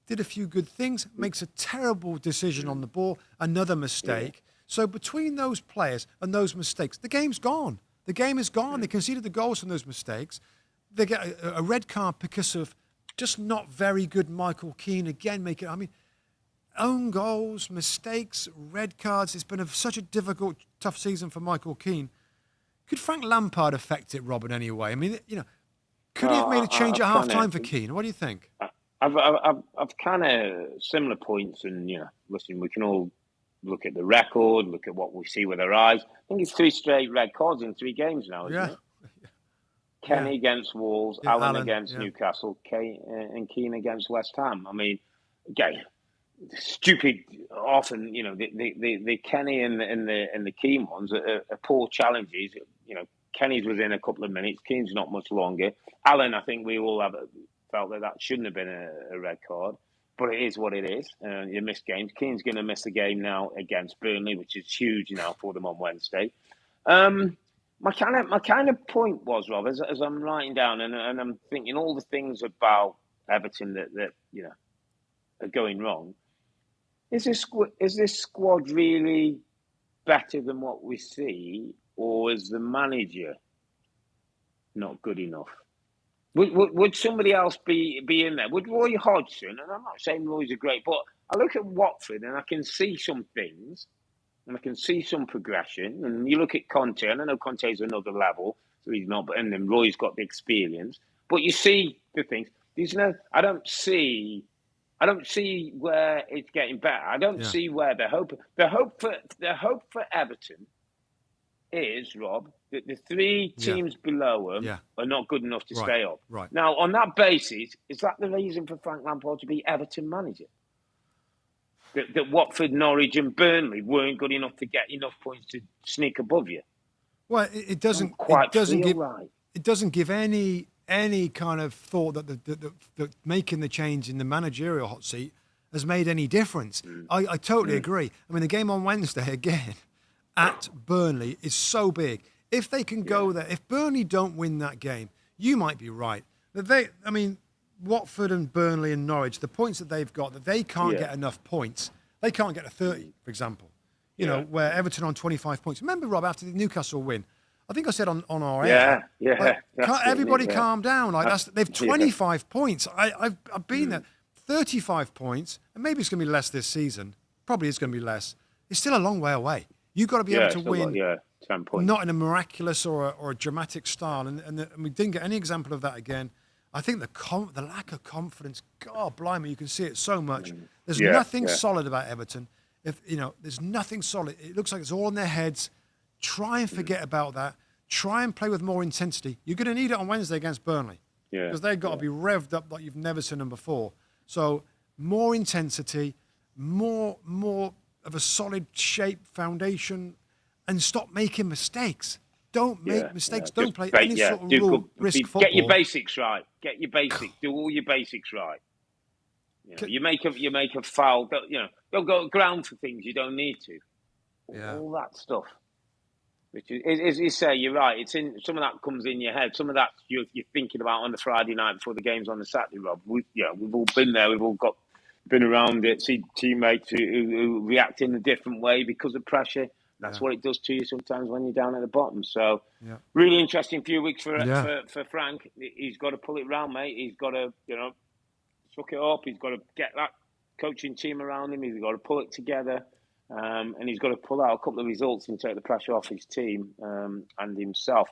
did a few good things, makes a terrible decision on the ball, another mistake. So between those players and those mistakes, the game's gone. The game is gone. They conceded the goals from those mistakes. They get a red card because of just not very good Michael Keane. Again, own goals, mistakes, red cards. It's been such a difficult, tough season for Michael Keane. Could Frank Lampard affect it, Rob, in any way? I mean, could he have made a change at half-time for Keane? What do you think? I've kind of similar points, and listen, we can all look at the record, look at what we see with our eyes. I think it's 3 straight red cards in 3 games now, isn't it? Kenny against Wolves, Allen against Newcastle, and Keane against West Ham. I mean, again, stupid. Often, the Kenny and the Keane ones are poor challenges. Kenny's within a couple of minutes. Keane's not much longer. Allen, I think we all felt that shouldn't have been a red card, but it is what it is. You miss games. Keane's going to miss the game now against Burnley, which is huge now for them on Wednesday. My kind of point was, Rob, as I'm writing down and I'm thinking all the things about Everton that are going wrong. Is this squad really better than what we see, or is the manager not good enough? Would somebody else be in there? Would Roy Hodgson? And I'm not saying Roy's a great, but I look at Watford and I can see some things, and I can see some progression. And you look at Conte, and I know Conte's another level, so he's not. And then Roy's got the experience, but you see the things. I don't see where it's getting better. I don't see where the hope for Everton is, Rob, that the 3 teams below them are not good enough to stay up. Right. Now, on that basis, is that the reason for Frank Lampard to be Everton manager? That Watford, Norwich and Burnley weren't good enough to get enough points to sneak above you? Well, it doesn't give any kind of thought that making the change in the managerial hot seat has made any difference. I totally agree. I mean, the game on Wednesday, again, at Burnley is so big. If they can go there, if Burnley don't win that game, you might be right. But Watford and Burnley and Norwich, the points that they've got, that they can't get enough points. They can't get to 30, for example. Where Everton on 25 points. Remember, Rob, after the Newcastle win, I think I said on our air. Everybody calm down. They've 25 points. I've been there. 35 points, and maybe it's going to be less this season. Probably it's going to be less. It's still a long way away. You've got to be able to win, 10 points. Not in a miraculous or a dramatic style. And we didn't get any example of that again. I think the lack of confidence, God blimey, you can see it so much. There's nothing solid about Everton. There's nothing solid. It looks like it's all in their heads. Try and forget about that. Try and play with more intensity. You're going to need it on Wednesday against Burnley. Because they've got to be revved up like you've never seen them before. So more intensity, more of a solid shape foundation, and stop making mistakes. Don't make mistakes. Don't play any sort of risk football. Get your basics right. Get your basics. Do all your basics right. You make a foul. Don't go ground for things you don't need to. All that stuff. Which is, as you say, you're right. It's in some of that comes in your head. Some of that you're thinking about on the Friday night before the game's on the Saturday, Rob. We've all been there. We've all been around it. See teammates who react in a different way because of pressure. That's what it does to you sometimes when you're down at the bottom. So, really interesting few weeks for Frank. He's got to pull it round, mate. He's got to suck it up. He's got to get that coaching team around him. He's got to pull it together. And he's got to pull out a couple of results and take the pressure off his team and himself.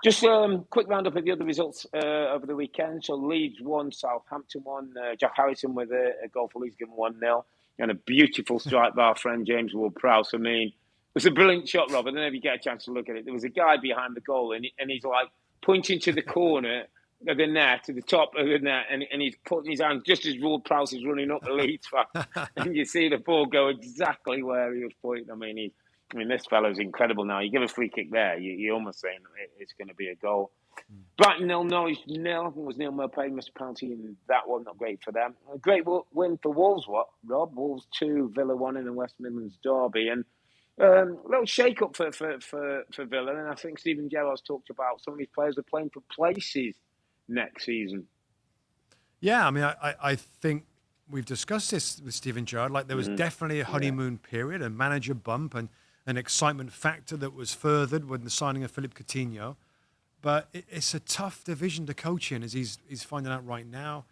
Just quick roundup of the other results over the weekend. So Leeds won, Southampton won. Jack Harrison with a goal for Leeds, given 1-0. And a beautiful strike by our friend James Ward-Prowse. I mean, it was a brilliant shot, Rob. I don't know if you get a chance to look at it. There was a guy behind the goal and he's like pointing to the corner of the net, to the top of the net, and he's putting his hand just as Ward-Prowse is running up the Leeds fan. And you see the ball go exactly where he was pointing. I mean, this fellow's incredible now. You give a free kick there, you're almost saying it's going to be a goal. Brighton 0, Norwich 0. I think it was Neil Mopay missed a penalty in that one. Not great for them. A great win for Wolves, Rob? Wolves 2, Villa 1 in the West Midlands derby. And a little shake-up for Villa. And I think Stephen Gerrard's talked about some of these players are playing for places next season. Yeah, I mean, I think we've discussed this with Stephen Gerrard. Like, there was definitely a honeymoon period, a manager bump, and an excitement factor that was furthered with the signing of Philippe Coutinho. But it's a tough division to coach in, as he's finding out right now.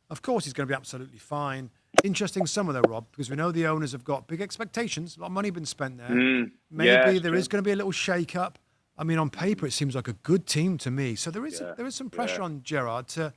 Of course, he's going to be absolutely fine. Interesting summer, though, Rob, because we know the owners have got big expectations. A lot of money been spent there. Maybe there is going to be a little shake-up. I mean, on paper, it seems like a good team to me. So there is some pressure on Gerrard to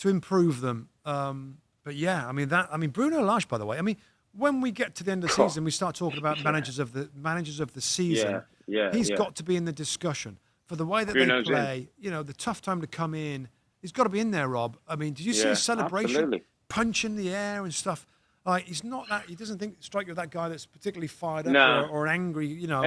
improve them. But yeah, I mean, Bruno Lage, by the way. I mean, when we get to the end of the season, we start talking about managers of the season. He's got to be in the discussion for the way that Bruno's they play. You know, the tough time to come in. He's got to be in there, Rob. I mean, did you see his celebration, absolutely. Punch in the air and stuff? Like, he's not that. He doesn't strike you as that guy that's particularly fired up or angry. You know.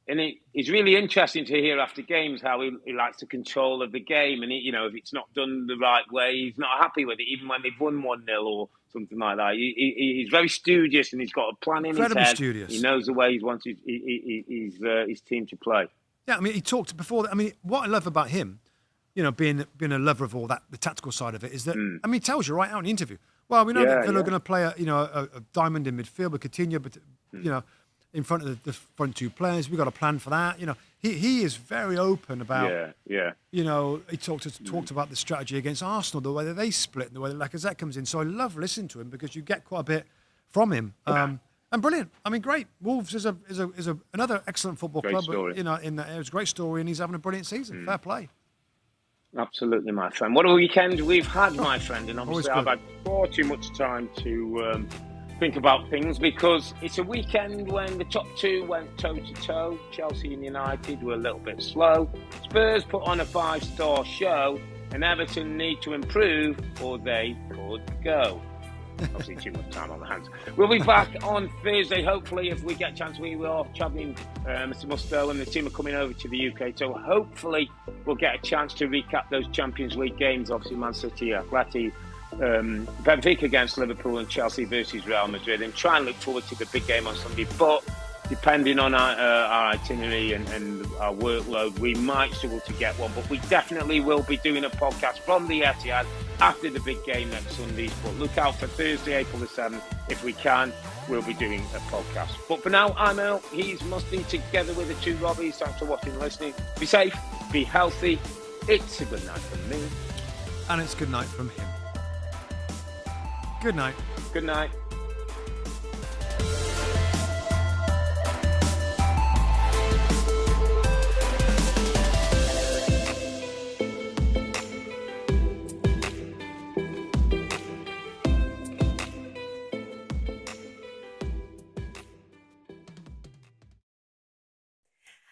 And it's really interesting to hear after games how he likes the control of the game. And, you know, if it's not done the right way, he's not happy with it, even when they've won 1-0 or something like that. He's very studious and he's got a plan in his head. Studious. He knows the way he wants his team to play. Yeah, I mean, he talked before. I mean, what I love about him, you know, being a lover of all that, the tactical side of it, is that, I mean, he tells you right out in the interview, well, we know that Villa are going to play a diamond in midfield with Coutinho, but, you know, in front of the front two players. We've got a plan for that. You know, he is very open about, you know, he talked about the strategy against Arsenal, the way that they split, and the way that Lacazette comes in. So I love listening to him because you get quite a bit from him. And brilliant. I mean, great. Wolves is another excellent football club. Story. You know, it was a great story, and he's having a brilliant season. Fair play. Absolutely, my friend. What a weekend we've had, my friend. And obviously I've had far too much time to think about things because it's a weekend when the top two went toe-to-toe. Chelsea and United were a little bit slow. Spurs put on a 5-star show, and Everton need to improve or they could go. Obviously, too much time on the hands. We'll be back on Thursday, hopefully, if we get a chance. We are travelling, Mr. Mustoe and the team are coming over to the UK, so hopefully we'll get a chance to recap those Champions League games. Obviously, Man City, Atleti, Benfica against Liverpool and Chelsea versus Real Madrid, and try and look forward to the big game on Sunday. But depending on our itinerary and our workload, we might struggle to get one. But we definitely will be doing a podcast from the Etihad after the big game next Sunday. But look out for Thursday, April the 7th. If we can, we'll be doing a podcast. But for now, I'm Earle. He's Mustoe, together with the two Robbies. Thanks for watching and listening. Be safe, be healthy. It's a good night from me. And it's good night from him. Good night. Good night.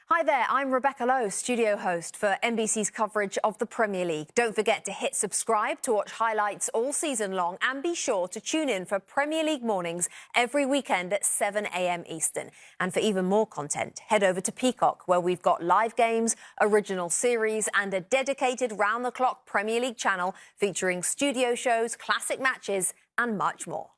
Hi there, I'm Rebecca Lowe, studio host for NBC's coverage of the Premier League. Don't forget to hit subscribe to watch highlights all season long, and be sure to tune in for Premier League mornings every weekend at 7 a.m. Eastern. And for even more content, head over to Peacock, where we've got live games, original series and a dedicated round-the-clock Premier League channel featuring studio shows, classic matches and much more.